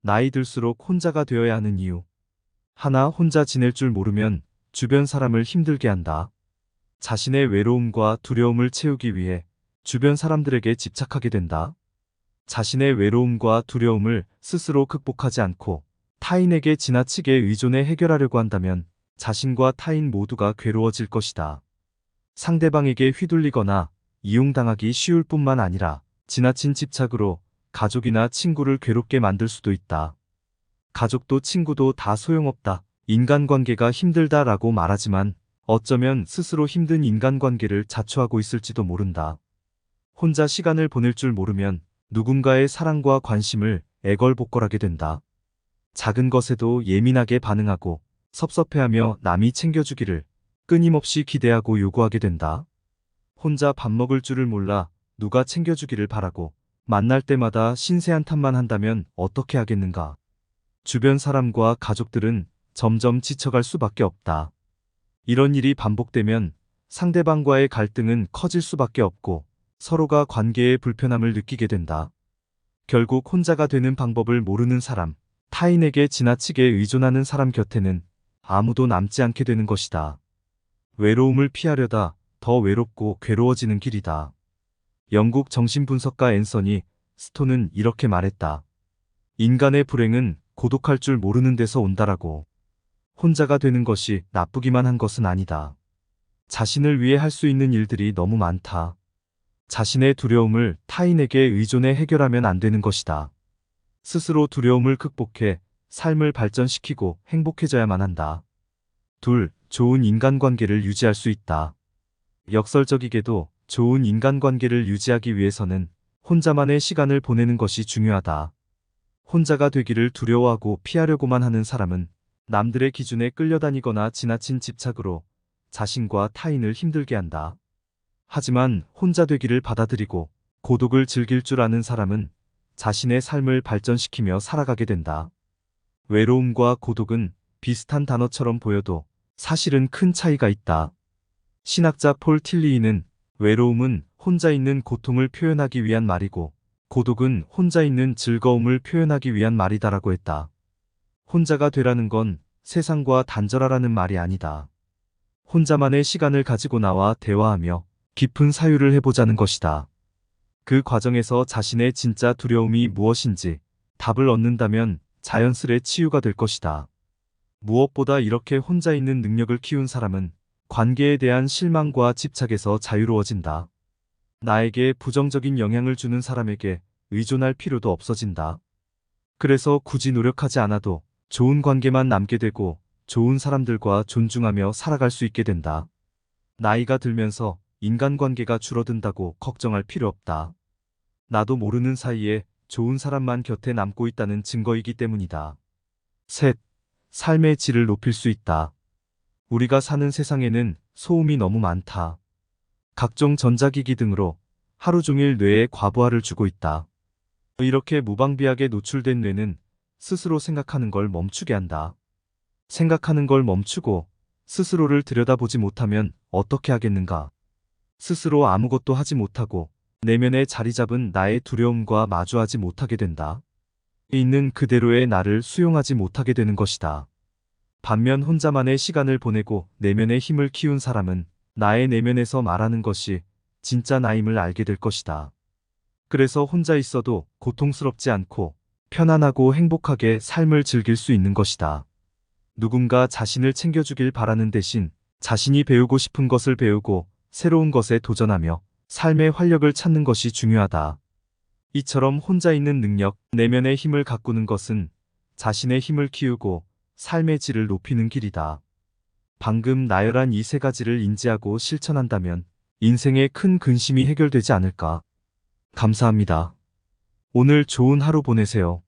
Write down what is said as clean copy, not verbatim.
나이 들수록 혼자가 되어야 하는 이유. 하나, 혼자 지낼 줄 모르면 주변 사람을 힘들게 한다. 자신의 외로움과 두려움을 채우기 위해 주변 사람들에게 집착하게 된다. 자신의 외로움과 두려움을 스스로 극복하지 않고 타인에게 지나치게 의존해 해결하려고 한다면 자신과 타인 모두가 괴로워질 것이다. 상대방에게 휘둘리거나 이용당하기 쉬울 뿐만 아니라 지나친 집착으로 가족이나 친구를 괴롭게 만들 수도 있다. 가족도 친구도 다 소용없다. 인간관계가 힘들다라고 말하지만 어쩌면 스스로 힘든 인간관계를 자초하고 있을지도 모른다. 혼자 시간을 보낼 줄 모르면 누군가의 사랑과 관심을 애걸복걸하게 된다. 작은 것에도 예민하게 반응하고 섭섭해하며 남이 챙겨주기를 끊임없이 기대하고 요구하게 된다. 혼자 밥 먹을 줄을 몰라 누가 챙겨주기를 바라고 만날 때마다 신세한탄만 한다면 어떻게 하겠는가. 주변 사람과 가족들은 점점 지쳐갈 수밖에 없다. 이런 일이 반복되면 상대방과의 갈등은 커질 수밖에 없고 서로가 관계의 불편함을 느끼게 된다. 결국 혼자가 되는 방법을 모르는 사람, 타인에게 지나치게 의존하는 사람 곁에는 아무도 남지 않게 되는 것이다. 외로움을 피하려다 더 외롭고 괴로워지는 길이다. 영국 정신분석가 앤서니 스톤은 이렇게 말했다. 인간의 불행은 고독할 줄 모르는 데서 온다라고. 혼자가 되는 것이 나쁘기만 한 것은 아니다. 자신을 위해 할 수 있는 일들이 너무 많다. 자신의 두려움을 타인에게 의존해 해결하면 안 되는 것이다. 스스로 두려움을 극복해 삶을 발전시키고 행복해져야만 한다. 둘, 좋은 인간관계를 유지할 수 있다. 역설적이게도 좋은 인간관계를 유지하기 위해서는 혼자만의 시간을 보내는 것이 중요하다. 혼자가 되기를 두려워하고 피하려고만 하는 사람은 남들의 기준에 끌려다니거나 지나친 집착으로 자신과 타인을 힘들게 한다. 하지만 혼자 되기를 받아들이고 고독을 즐길 줄 아는 사람은 자신의 삶을 발전시키며 살아가게 된다. 외로움과 고독은 비슷한 단어처럼 보여도 사실은 큰 차이가 있다. 신학자 폴 틸리히는 외로움은 혼자 있는 고통을 표현하기 위한 말이고 고독은 혼자 있는 즐거움을 표현하기 위한 말이다라고 했다. 혼자가 되라는 건 세상과 단절하라는 말이 아니다. 혼자만의 시간을 가지고 나와 대화하며 깊은 사유를 해보자는 것이다. 그 과정에서 자신의 진짜 두려움이 무엇인지 답을 얻는다면 자연스레 치유가 될 것이다. 무엇보다 이렇게 혼자 있는 능력을 키운 사람은 관계에 대한 실망과 집착에서 자유로워진다. 나에게 부정적인 영향을 주는 사람에게 의존할 필요도 없어진다. 그래서 굳이 노력하지 않아도 좋은 관계만 남게 되고 좋은 사람들과 존중하며 살아갈 수 있게 된다. 나이가 들면서 인간관계가 줄어든다고 걱정할 필요 없다. 나도 모르는 사이에 좋은 사람만 곁에 남고 있다는 증거이기 때문이다. 셋, 삶의 질을 높일 수 있다. 우리가 사는 세상에는 소음이 너무 많다. 각종 전자기기 등으로 하루 종일 뇌에 과부하를 주고 있다. 이렇게 무방비하게 노출된 뇌는 스스로 생각하는 걸 멈추게 한다. 생각하는 걸 멈추고 스스로를 들여다보지 못하면 어떻게 하겠는가? 스스로 아무것도 하지 못하고 내면에 자리 잡은 나의 두려움과 마주하지 못하게 된다. 있는 그대로의 나를 수용하지 못하게 되는 것이다. 반면 혼자만의 시간을 보내고 내면의 힘을 키운 사람은 나의 내면에서 말하는 것이 진짜 나임을 알게 될 것이다. 그래서 혼자 있어도 고통스럽지 않고 편안하고 행복하게 삶을 즐길 수 있는 것이다. 누군가 자신을 챙겨주길 바라는 대신 자신이 배우고 싶은 것을 배우고 새로운 것에 도전하며 삶의 활력을 찾는 것이 중요하다. 이처럼 혼자 있는 능력, 내면의 힘을 가꾸는 것은 자신의 힘을 키우고 삶의 질을 높이는 길이다. 방금 나열한 이 세 가지를 인지하고 실천한다면 인생의 큰 근심이 해결되지 않을까. 감사합니다. 오늘 좋은 하루 보내세요.